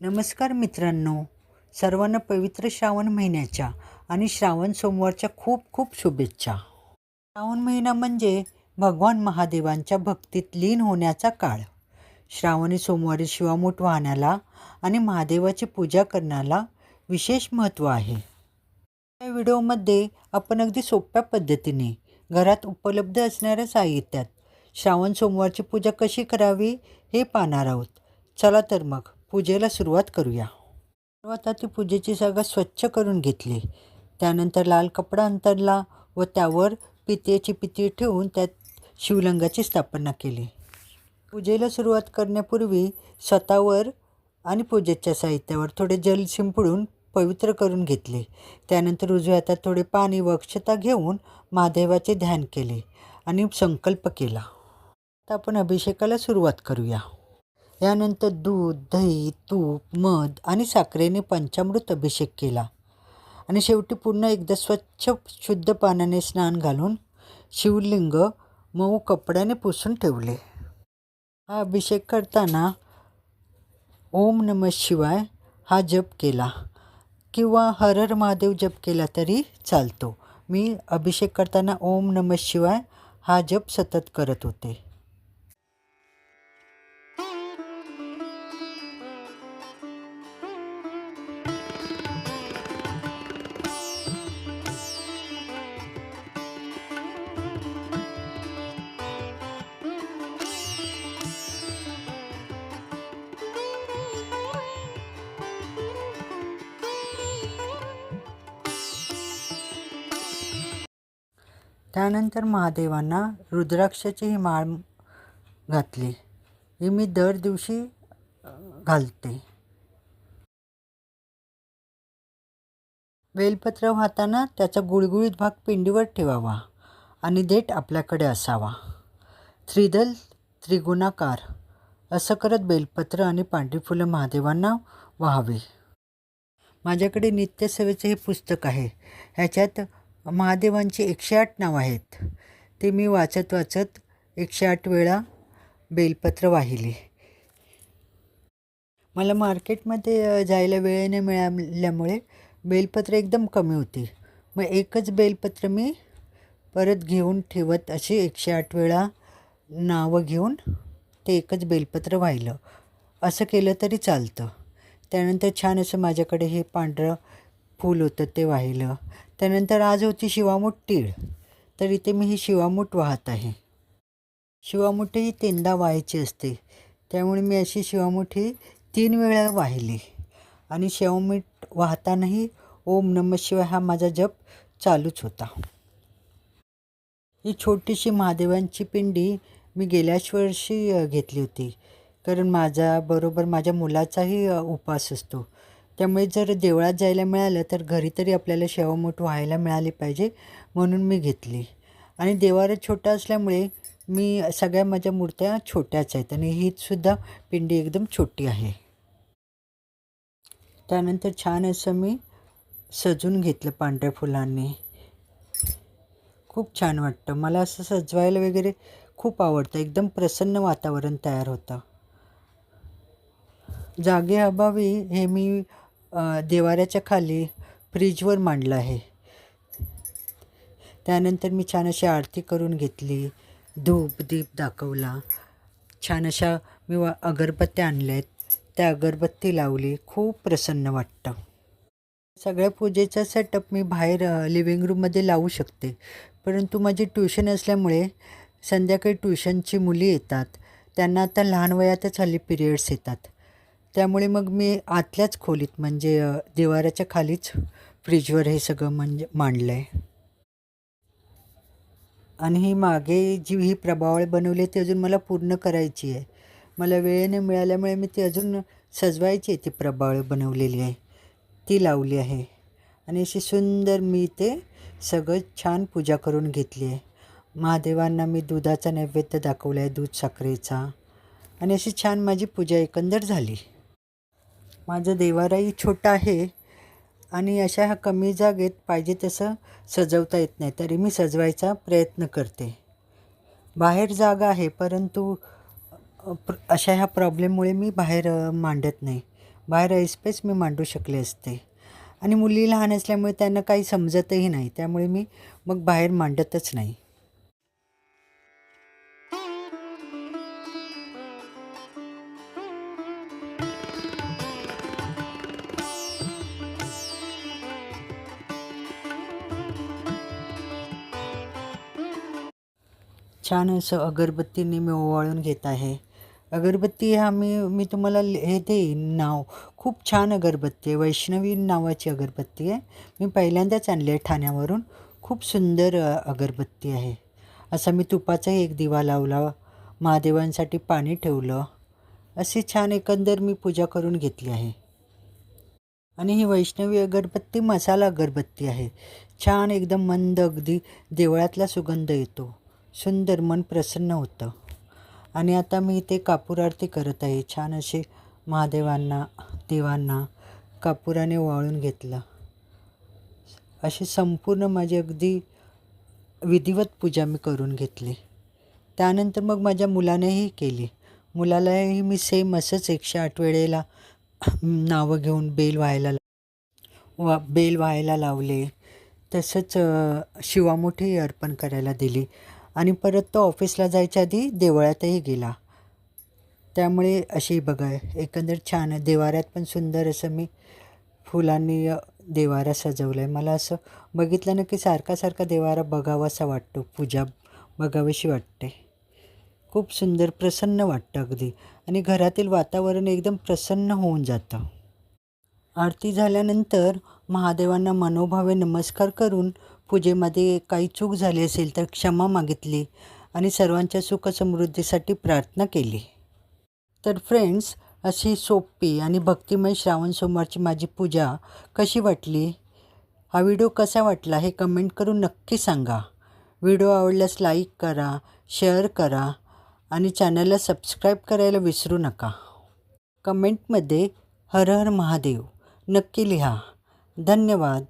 नमस्कार मित्रांनो, सर्वांना पवित्र श्रावण महिन्याच्या आणि श्रावण सोमवारच्या खूप खूप शुभेच्छा. श्रावण महिना म्हणजे भगवान महादेवांच्या भक्तीत लीन होण्याचा काळ. श्रावणी सोमवारी शिवामूठ वाहण्याला आणि महादेवाची पूजा करण्याला विशेष महत्त्व आहे. या व्हिडिओमध्ये आपण अगदी सोप्या पद्धतीने घरात उपलब्ध असणाऱ्या साहित्यात श्रावण सोमवारची पूजा कशी करावी हे पाहणार आहोत. चला तर मग पूजेला सुरुवात करूया. सर्वात आधी पूजेची जागा स्वच्छ करून घेतली. त्यानंतर लाल कपडा अंथरला व त्यावर पितळेची पितळी ठेवून त्यात शिवलिंगाची स्थापना केली. पूजेला सुरुवात करण्यापूर्वी स्वतःवर आणि पूजेच्या साहित्यावर थोडे जल शिंपडून पवित्र करून घेतले. त्यानंतर उजव्या हातात थोडे पाणी व अक्षता घेऊन महादेवाचे ध्यान केले आणि संकल्प केला. आता आपण अभिषेकाला सुरुवात करूया. यानंतर दूध, दही, तूप, मध आणि साखरेने पंचामृत अभिषेक केला आणि शेवटी पुन्हा एकदा स्वच्छ शुद्ध पाण्याने स्नान घालून शिवलिंग मऊ कपड्याने पुसून ठेवले. हा अभिषेक करताना ओम नमः शिवाय हा जप केला किंवा हर हर महादेव जप केला तरी चालतो. मी अभिषेक करताना ओम नमः शिवाय हा जप सतत करत होते. त्यानंतर महादेवांना रुद्राक्षाची ही माळ घातली. ही मी दर दिवशी घालते. बेलपत्र वाहताना त्याचा गुळगुळीत भाग पिंडीवर ठेवावा आणि देठ आपल्याकडे असावा. त्रिदल त्रिगुणाकार असं करत बेलपत्र आणि पांढरी फुलं महादेवांना वाहावी. माझ्याकडे नित्यसेवेचे हे पुस्तक आहे. ह्याच्यात महादेवांची 108 नावं आहेत. ते मी वाचत 108 वेळा बेलपत्र वाहिले. मला मार्केटमध्ये जायला वेळ न मिळाल्यामुळे बेलपत्र एकदम कमी होती. मग एकच बेलपत्र मी परत घेऊन ठेवत अशी 108 वेळा नावं घेऊन ते एकच बेलपत्र वाहिलं. असं केलं तरी चालतं. त्यानंतर छान असं माझ्याकडे हे पांढरं फूल होतं ते वाहिलं. त्यानंतर आज होती शिवामूठ तीळ, तर इथे मी ही शिवामूठ वाहत आहे. शिवामूठ ही 3दा वाहायची असते, त्यामुळे मी अशी शिवामूठ ही 3 वेळा वाहिली आणि शिवामूठ वाहतानाही ओम नमः शिवाय हा माझा जप चालूच होता. ही छोटीशी महादेवांची पिंडी मी गेल्याच वर्षी घेतली होती, कारण माझ्या मुलाचाही उपास असतो. त्यामुळे जर देवळात जायला मिळालं तर घरी तरी आपल्याला शिवामूठ व्हायला मिळाली पाहिजे, म्हणून मी घेतली. आणि देवारा छोटा असल्यामुळे मी सगळ्या माझ्या मूर्त्या छोट्याच आहेत आणि हीसुद्धा पिंडी एकदम छोटी आहे. त्यानंतर छान असं मी सजून घेतलं पांढऱ्या फुलांनी. खूप छान वाटतं. मला असं सजवायला वगैरे खूप आवडतं. एकदम प्रसन्न वातावरण तयार होतं. जागेअभावी हे मी देवाऱ्याच्या खाली फ्रीजवर मांडलं आहे. त्यानंतर मी छान अशी आरती करून घेतली. धूप दीप दाखवला. छान अशा मी अगरबत्त्या आणल्यात, त्या अगरबत्ती लावली. खूप प्रसन्न वाटतं. सगळ्या पूजेचा सेटअप मी बाहेर लिव्हिंग रूममध्ये लावू शकते, परंतु माझी ट्यूशन असल्यामुळे संध्याकाळी ट्यूशनची मुली येतात. त्यांना आता लहान वयातच हल्ली पिरियड्स येतात. त्यामुळे मग मी आतल्याच खोलीत म्हणजे देवाऱ्याच्या खालीच फ्रीजवर हे सगळं मांडलं आहे. आणि ही मागे ही प्रभावळ बनवली ती अजून मला पूर्ण करायची आहे. मला वेळेने मिळाल्यामुळे मी ती अजून सजवायची आहे. ती प्रभावळ बनवलेली आहे ती लावली आहे आणि अशी सुंदर मी ते सगळं छान पूजा करून घेतली आहे. महादेवांना मी दुधाचा नैवेद्य दाखवला आहे, दूध साखरेचा, आणि अशी छान माझी पूजा एकंदर झाली. माझं देवाराही छोटा आहे आणि अशा ह्या कमी जागेत पाहिजे तसं सजवता येत नाही, तरी मी सजवायचा प्रयत्न करते. बाहेर जागा आहे, परंतु अशा ह्या प्रॉब्लेममुळे मी बाहेर मांडत नाही. बाहेर ऐसपैस मी मांडू शकले असते. आणि मुली लहान असल्यामुळे त्यांना काही समजतही नाही, त्यामुळे मी मग बाहेर मांडतच नाही. छान असं अगरबत्तीने मी ओवाळून घेत आहे. अगरबत्ती हा मी तुम्हाला हे देईन नाव. खूप छान अगरबत्ती आहे. वैष्णवी नावाची अगरबत्ती आहे. मी पहिल्यांदाच आणली आहे ठाण्यावरून. खूप सुंदर अगरबत्ती आहे. असा मी तुपाचाही एक दिवा लावला, महादेवांसाठी पाणी ठेवलं. अशी छान एकंदर मी पूजा करून घेतली आहे. आणि ही वैष्णवी अगरबत्ती मसाला अगरबत्ती आहे. छान एकदम मंद, अगदी देवळातला सुगंध येतो. सुंदर, मन प्रसन्न होतं. आणि आता मी इथे कापूर आरती करत आहे. छान असे महादेवांना, देवांना कापुराने ओवाळून घेतलं. अशी संपूर्ण माझी अगदी विधिवत पूजा मी करून घेतली. त्यानंतर मग माझ्या मुलानेही केली. मुलालाही मी सेम असंच 108 वेळेला नावं घेऊन बेल व्हायला लावले. तसंच शिवामुठीही अर्पण करायला दिली. आणि परत तो ऑफिसला जायच्या आधी देवळातही गेला. त्यामुळे अशी बघा एकंदर छान आहे. देवाऱ्यात पण सुंदर असं मी फुलांनी देवारा सजवलं आहे. मला असं बघितलं ना की सारखा देवारा बघावासा वाटतो, पूजा बघावीशी वाटते. खूप सुंदर, प्रसन्न वाटतं अगदी. आणि घरातील वातावरण एकदम प्रसन्न होऊन जातं. आरती झाल्यानंतर महादेवांना मनोभावे नमस्कार करून पूजेमध्ये काही चूक झाली असेल तर क्षमा मागितली आणि सर्वांच्या सुखसमृद्धीसाठी प्रार्थना केली. तर फ्रेंड्स, अशी सोपी आणि भक्तिमय श्रावण सोमवारची माझी पूजा कशी वाटली? हा व्हिडिओ कसा वाटला हे कमेंट करून नक्की सांगा. व्हिडिओ आवडल्यास लाईक करा, शेअर करा आणि चॅनलला सबस्क्राईब करायला विसरू नका. कमेंटमध्ये हर हर महादेव नक्की लिहा. धन्यवाद.